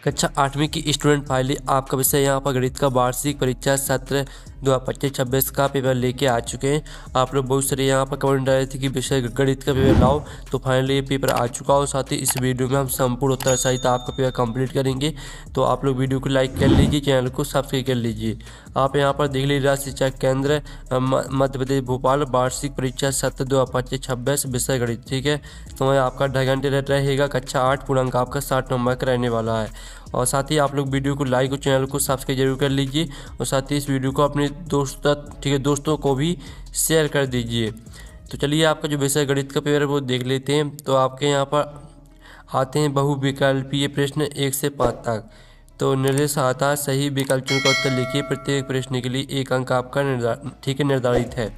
कक्षा 8वीं की स्टूडेंट फाइलें आपका विषय यहाँ पर गणित का वार्षिक परीक्षा सत्र 2025-26 का पेपर लेके आ चुके हैं। आप लोग बहुत सारे यहाँ पर कमेंट डाले थे कि विषय गणित का पेपर लाओ, तो फाइनली ये पेपर आ चुका हो। साथ ही इस वीडियो में हम संपूर्ण उत्तर सहित आपका पेपर कंप्लीट करेंगे। तो आप लोग वीडियो को लाइक कर लीजिए, चैनल को सब्सक्राइब कर लीजिए। आप यहाँ पर देख लीजिए राज्य शिक्षा केंद्र मध्य प्रदेश भोपाल वार्षिक परीक्षा सत्र 2025-26 विषय गणित। ठीक है, समय आपका 2.5 घंटे रहेगा। कक्षा 8 पूर्णांक आपका 60 नंबर का रहने वाला है। और साथ ही आप लोग वीडियो को लाइक और चैनल को सब्सक्राइब जरूर कर लीजिए। और साथ ही इस वीडियो को अपने दोस्तों को भी शेयर कर दीजिए। तो चलिए आपका जो विषय गणित का पेपर है वो देख लेते हैं। तो आपके यहाँ पर आते हैं बहुविकल्पीय प्रश्न 1 से 5 तक। तो निर्देश आता है सही विकल्प चुनकर उत्तर लिखिए। प्रत्येक प्रश्न के लिए 1 अंक आपका निर्धारित है।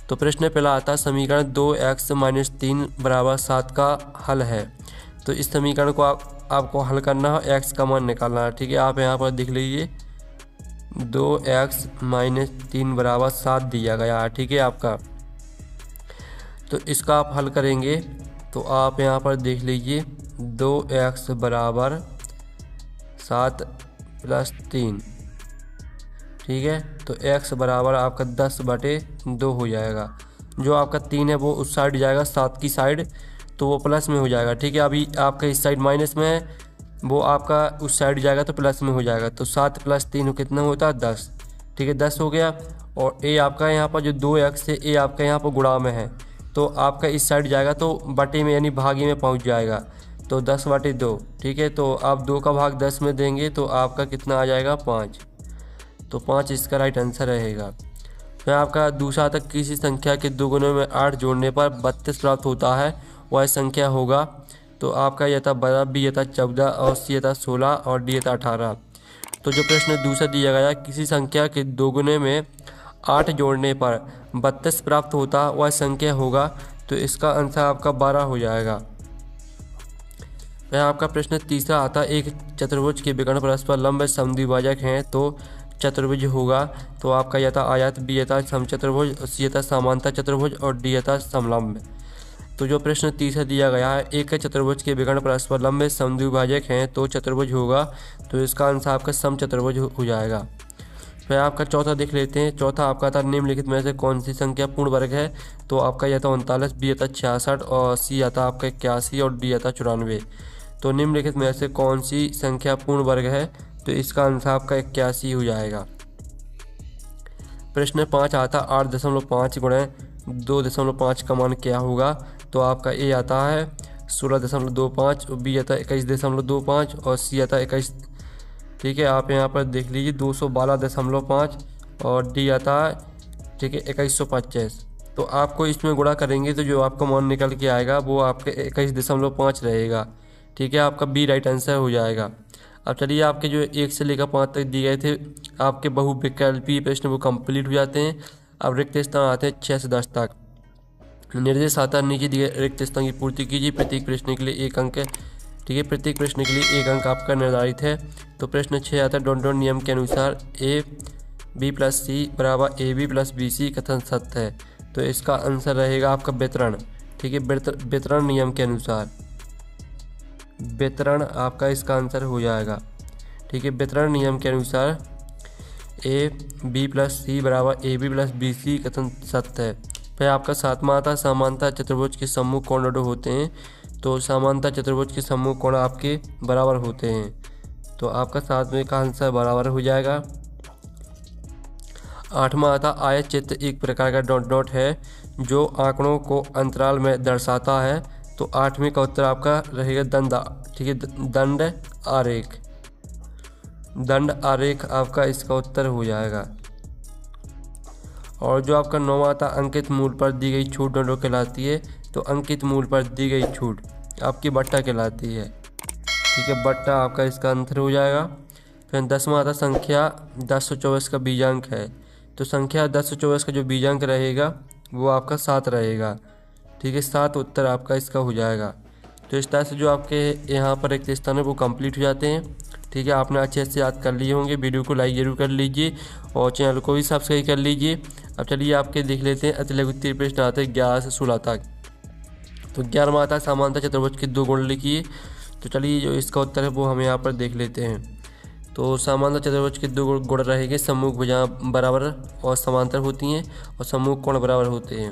तो प्रश्न पहला आता है समीकरण 2x-3 = 7 का हल है। तो इस समीकरण को आपको हल करना है, x का मान निकालना है। ठीक है, आप यहाँ पर देख लीजिए 2x-3 = 7 दिया गया है। ठीक है आपका, तो इसका आप हल करेंगे तो आप यहाँ पर देख लीजिए 2x = 7 + 3। ठीक है, तो x बराबर आपका 10/2 हो जाएगा। जो आपका 3 है वो उस साइड जाएगा 7 की साइड, तो वो प्लस में हो जाएगा। ठीक है, अभी आपका इस साइड माइनस में है, वो आपका उस साइड जाएगा तो प्लस में हो जाएगा। तो 7 + 3 कितना होता है 10। ठीक है, 10 हो गया। और a आपका यहाँ पर जो 2x है a आपका यहाँ पर गुणा में है, तो आपका इस साइड जाएगा तो बटे में यानी भागे में पहुँच जाएगा, तो 10/2। ठीक है, तो आप 2 का भाग 10 में देंगे तो आपका कितना आ जाएगा 5। तो 5 इसका राइट आंसर रहेगा। फिर आपका दूसरा तक किसी संख्या के 2 गुणों में 8 जोड़ने पर 32 प्राप्त होता है, वह संख्या होगा। तो आपका यह था 12, बी था 14 और सी था 16 और डी था 18। तो जो प्रश्न दूसरा दिया गया किसी संख्या के 2 गुने में 8 जोड़ने पर 32 प्राप्त होता वह संख्या होगा, तो इसका आंसर आपका 12 हो जाएगा। फिर आपका प्रश्न तीसरा आता है एक चतुर्भुज के विकर्ण परस्पर लंब समद्विभाजक हैं तो चतुर्भुज होगा। तो आपका यह था आयत, बी था समचतुर्भुज, सी था समांतर चतुर्भुज और डी था समलंब। तो जो प्रश्न तीसरा दिया गया है एक चतुर्भुज के विकर्ण परस्पर लंब समद्विभाजक हैं तो चतुर्भुज होगा, तो इसका आंसर आपका समचतुर्भुज हो जाएगा। फिर आपका चौथा देख लेते हैं। चौथा आपका था निम्नलिखित में से कौन सी संख्या पूर्ण वर्ग है। तो आपका यह था 39, बी था 66 और सी था आपका 81 और डी था 94। तो निम्नलिखित में से कौन सी संख्या पूर्ण वर्ग है, तो इसका आंसर आपका 81 हो जाएगा। प्रश्न 5 आता 8.5 × 2.5 का मान क्या होगा। तो आपका ए आता है 16.25, बी आता है 21.25 और सी आता है 21। ठीक है, आप यहाँ पर देख लीजिए 212.5 और डी आता है ठीक है 2125। तो आपको इसमें गुणा करेंगे तो जो आपका मान निकल के आएगा वो आपके 21.5 रहेगा। ठीक है, आपका बी राइट आंसर हो जाएगा। अब चलिए आपके जो 1 से लेकर 5 तक दिए गए थे आपके बहुविकल्पीय प्रश्न वो कंप्लीट हो जाते हैं। अब रिक्त स्थान आते हैं 6 से 10 तक। निर्देश आता है नीचे दिए रिक्त स्थान की पूर्ति कीजिए। प्रत्येक प्रश्न के लिए 1 अंक है। ठीक है, प्रत्येक प्रश्न के लिए 1 अंक आपका निर्धारित है। तो प्रश्न 6 आता है डॉट नियम के अनुसार AB+C = AB+BC कथन सत्य है। तो इसका आंसर रहेगा आपका वितरण। ठीक है, वितरण नियम के अनुसार वितरण आपका इसका आंसर हो जाएगा। ठीक है, वितरण नियम के अनुसार AB+C = AB+BC कथन सत्य है। फिर आपका 7वां आता समांतर चतुर्भुज के सम्मुख कोण लघु होते हैं। तो समांतर चतुर्भुज के सम्मुख कोण आपके बराबर होते हैं, तो आपका 7वें का आंसर बराबर हो जाएगा। 8वां आता आयत चित्र एक प्रकार का डॉट है जो आंकड़ों को अंतराल में दर्शाता है। तो 8वें का उत्तर आपका रहेगा दंड। ठीक है, दंड आरेख। दंड आरेख आपका इसका उत्तर हो जाएगा। और जो आपका 9वां आता अंकित मूल पर दी गई छूट दंडों कहलाती है। तो अंकित मूल पर दी गई छूट आपकी बट्टा कहलाती है। ठीक है, बट्टा आपका इसका आंसर हो जाएगा। फिर 10वां आता संख्या 1024 का बीजांक है। तो संख्या 1024 का जो बीजांक रहेगा वो आपका 7 रहेगा। ठीक है, 7 उत्तर आपका इसका हो जाएगा। तो इस तरह से जो आपके यहाँ पर रिक्त स्थान है वो कंप्लीट हो जाते हैं। ठीक है, आपने अच्छे से याद कर लिए होंगे। वीडियो को लाइक जरूर कर लीजिए और चैनल को भी सब्सक्राइब कर लीजिए। अब चलिए आपके देख लेते हैं अतिलघु प्रश्न आते हैं 11 से 16 तक। तो 11वां आता समांतर चतुर्भुज के 2 गुण लिखिए। तो चलिए जो इसका उत्तर है वो हम यहाँ पर देख लेते हैं। तो समांतर चतुर्भुज के दो गुण रहेंगे, सम्मुख भुजाएं बराबर और समांतर होती हैं और सम्मुख कोण बराबर होते हैं।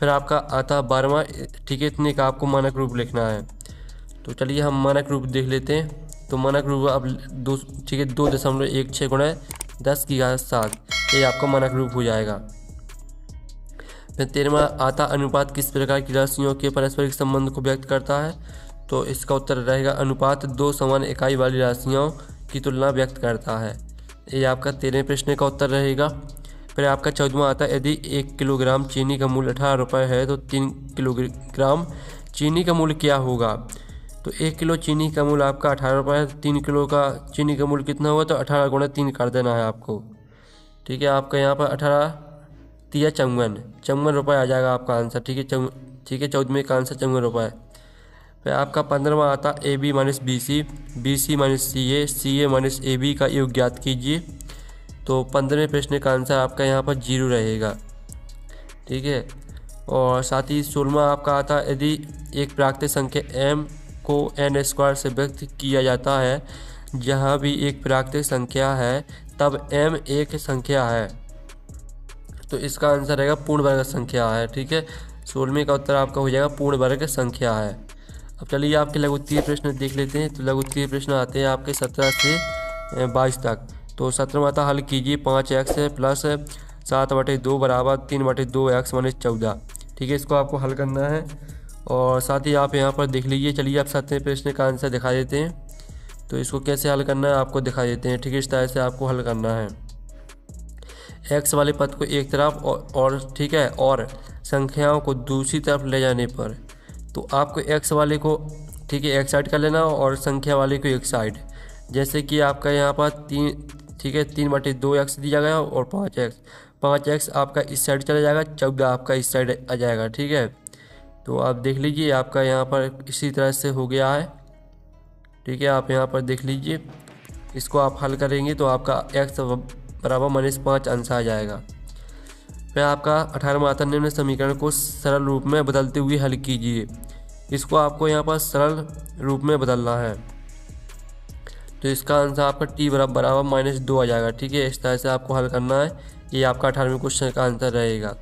फिर आपका आता 12वां, ठीक है, इतने का आपको मानक रूप लिखना है। तो चलिए हम मानक रूप देख लेते हैं। तो मानक रूप अब 2, ठीक है, 2.16 गुणा 10⁻7, ये आपका मानक रूप हो जाएगा। फिर 13वां आता अनुपात किस प्रकार की राशियों के पारस्परिक संबंध को व्यक्त करता है। तो इसका उत्तर रहेगा अनुपात दो समान इकाई वाली राशियों की तुलना व्यक्त करता है। ये आपका 13वें प्रश्न का उत्तर रहेगा। फिर आपका 14वां आता है यदि 1 किलोग्राम चीनी का मूल्य 18 रुपये है तो 3 किलोग्राम चीनी का मूल्य क्या होगा। तो 1 किलो चीनी का मूल्य आपका 18 रुपये है, 3 किलो का चीनी का मूल्य कितना होगा, तो 18 गुणा 3 कर देना है आपको। ठीक है, आपका यहाँ पर 18 3 54 रुपये आ जाएगा आपका आंसर। ठीक है, 14वें का आंसर 54 रुपये। फिर आपका 15वां आता A B minus B C, B C minus C A minus A B का योग ज्ञात कीजिए। तो 15वें प्रश्न का आंसर आपका यहाँ पर 0 रहेगा। ठीक है, और साथ ही 16वां आपका आता यदि एक प्राकृतिक संख्या m को n स्क्वायर से व्यक्त किया जाता है, जहाँ भी एक प्राकृतिक संख्या है तब m एक संख्या है, तो इसका आंसर रहेगा पूर्ण वर्ग संख्या है। ठीक है, 16वें का उत्तर आपका हो जाएगा पूर्ण वर्ग संख्या है। अब चलिए आपके लघुत्तरीय प्रश्न देख लेते हैं। तो लघुत्तरीय प्रश्न आते हैं आपके 17 से 22 तक। तो 17वां आता हल कीजिए 5x प्लस 7/2 बराबर 3/2x माइनस 14। ठीक है, इसको आपको हल करना है और साथ ही आप यहाँ पर देख लीजिए। चलिए आप 7वें प्रश्न का आंसर दिखा देते हैं। तो इसको कैसे हल करना है आपको दिखा देते हैं। ठीक है, इस तरह से आपको हल करना है। x वाले पद को एक तरफ और ठीक है, और संख्याओं को दूसरी तरफ ले जाने पर तो आपको x वाले को, ठीक है, एक साइड कर लेना और संख्या वाले को एक साइड। जैसे कि आपका यहाँ पर 3, ठीक है, 3/2x दिया गया और 5x आपका इस साइड चला जाएगा, 14 आपका इस साइड आ जाएगा। ठीक है, तो आप देख लीजिए आपका यहाँ पर इसी तरह से हो गया है। ठीक है, आप यहाँ पर देख लीजिए, इसको आप हल करेंगे तो आपका x बराबर -5 आंसर आ जाएगा। फिर आपका 18वां आता निम्न समीकरण को सरल रूप में बदलते हुए हल कीजिए। इसको आपको यहाँ पर सरल रूप में बदलना है, तो इसका आंसर आपका t बराबर -2 आ जाएगा। ठीक है, इस तरह से आपको हल करना है। ये आपका 18वें क्वेश्चन का आंसर रहेगा।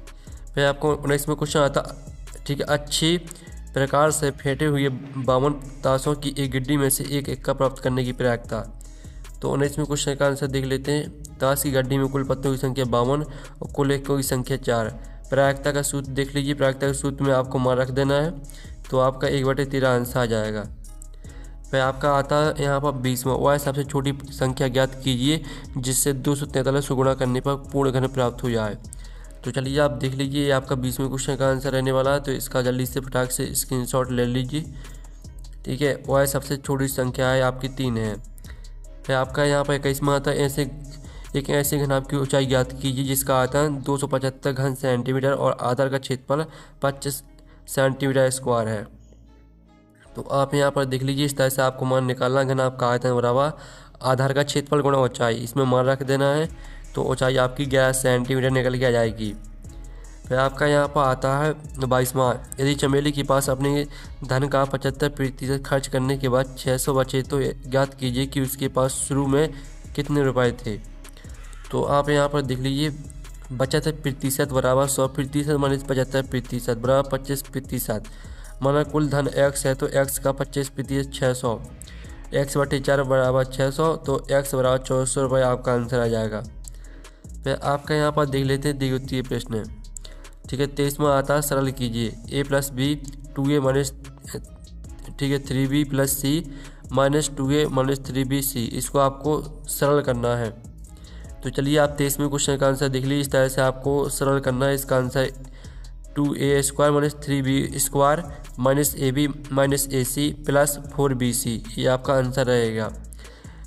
फिर आपको 19वें क्वेश्चन आता, ठीक है, अच्छी प्रकार से फेंटे हुए 52 ताशों की एक गिड्डी में से एक इक्का प्राप्त करने की प्रयागता। तो 19वें क्वेश्चन का आंसर देख लेते हैं। ताश की गड्डी में कुल पत्तों की संख्या 52 और कुल इक्कों की संख्या 4। प्रायिकता का सूत्र देख लीजिए। प्रायिकता के सूत्र में आपको मान रख देना है, तो आपका 1/13 आंसर आ जाएगा। फिर आपका आता है यहाँ पर 20वां, वह सबसे छोटी संख्या ज्ञात कीजिए जिससे 243 को गुणा करने पर पूर्ण घन प्राप्त हो जाए। तो चलिए आप देख लीजिए, ये आपका 20वें क्वेश्चन का आंसर रहने वाला है। तो इसका जल्दी से फटाक से स्क्रीनशॉट ले लीजिए। ठीक है, वह सबसे छोटी संख्या है आपकी 3 है। फिर आपका यहाँ पर 21वां आता है एक ऐसे घनाभ की ऊंचाई ज्ञात कीजिए जिसका आयतन 275 घन सेंटीमीटर और आधार का क्षेत्रफल 25 सेंटीमीटर स्क्वायर है। तो आप यहाँ पर देख लीजिए, इस तरह से आपको मान निकालना। घनाभ का आयतन बराबर आधार का क्षेत्रफल गुणा ऊंचाई, इसमें मान रख देना है। तो ऊंचाई आपकी 11 सेंटीमीटर निकल के आ जाएगी। फिर आपका यहाँ पर आता है 22वां, यदि चमेली के पास अपने धन का 75% खर्च करने के बाद 600 बचे तो ज्ञात कीजिए कि उसके पास शुरू में कितने रुपए थे। तो आप यहाँ पर देख लीजिए, बचत प्रतिशत बराबर 100% माइनस 75% बराबर 25%। माना कुल धन x है तो x का 25% 600, x/4 बराबर 600, तो x बराबर 2400 रुपये आपका आंसर आ जाएगा। फिर आपका यहाँ पर देख लेते हैं द्वितीय प्रश्न। ठीक है, 23वां आता है सरल कीजिए a + b 2a माइनस, ठीक है, 3b + c minus 2a minus 3bc, इसको आपको सरल करना है। तो चलिए आप 23वें क्वेश्चन का आंसर देख लीजिए। इस तरह से आपको सरल करना है। इसका answer 2a² minus 3b² minus ab minus ac plus 4bc, ये आपका आंसर रहेगा।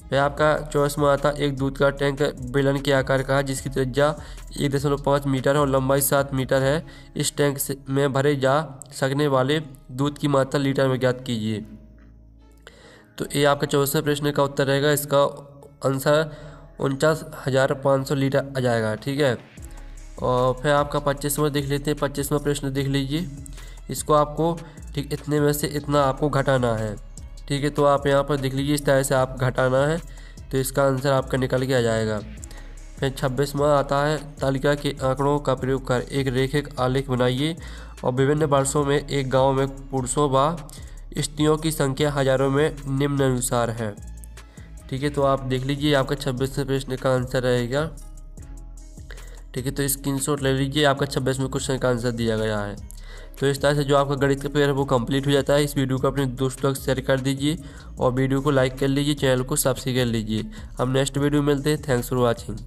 फिर आपका 24वां आता एक दूध का टैंक बेलन के आकार का है जिसकी त्रिज्या 1.5 मीटर और लंबाई 7 मीटर है। इस टैंक में भरे जा सकने वाले दूध की मात्रा लीटर में ज्ञात कीजिए। तो ये आपका 24वें प्रश्न का उत्तर रहेगा। इसका आंसर 49,500 लीटर आ जाएगा। ठीक है, और फिर आपका 25वां देख लेते हैं। 25वां प्रश्न देख लीजिए। इसको आपको ठीक इतने में से इतना आपको घटाना है। ठीक है, तो आप यहाँ पर देख लीजिए, इस तरह से आप घटाना है तो इसका आंसर आपका निकल के आ जाएगा। फिर 26वां आता है, तालिका के आंकड़ों का प्रयोग कर एक रेखिक आलेख बनाइए और विभिन्न वर्षों में एक गांव में पुरुषों व स्त्रियों की संख्या हजारों में निम्नानुसार है। ठीक है, तो आप देख लीजिए, आपका 26वें प्रश्न का आंसर रहेगा। ठीक है, तो स्क्रीनशॉट ले लीजिए, आपका 26वें क्वेश्चन का आंसर दिया गया है। तो इस तरह से जो आपका गणित का पेपर है वो कंप्लीट हो जाता है। इस वीडियो को अपने दोस्तों तक शेयर कर दीजिए और वीडियो को लाइक कर लीजिए, चैनल को सब्सक्राइब कर लीजिए। हम नेक्स्ट वीडियो में मिलते हैं। Thanks for watching.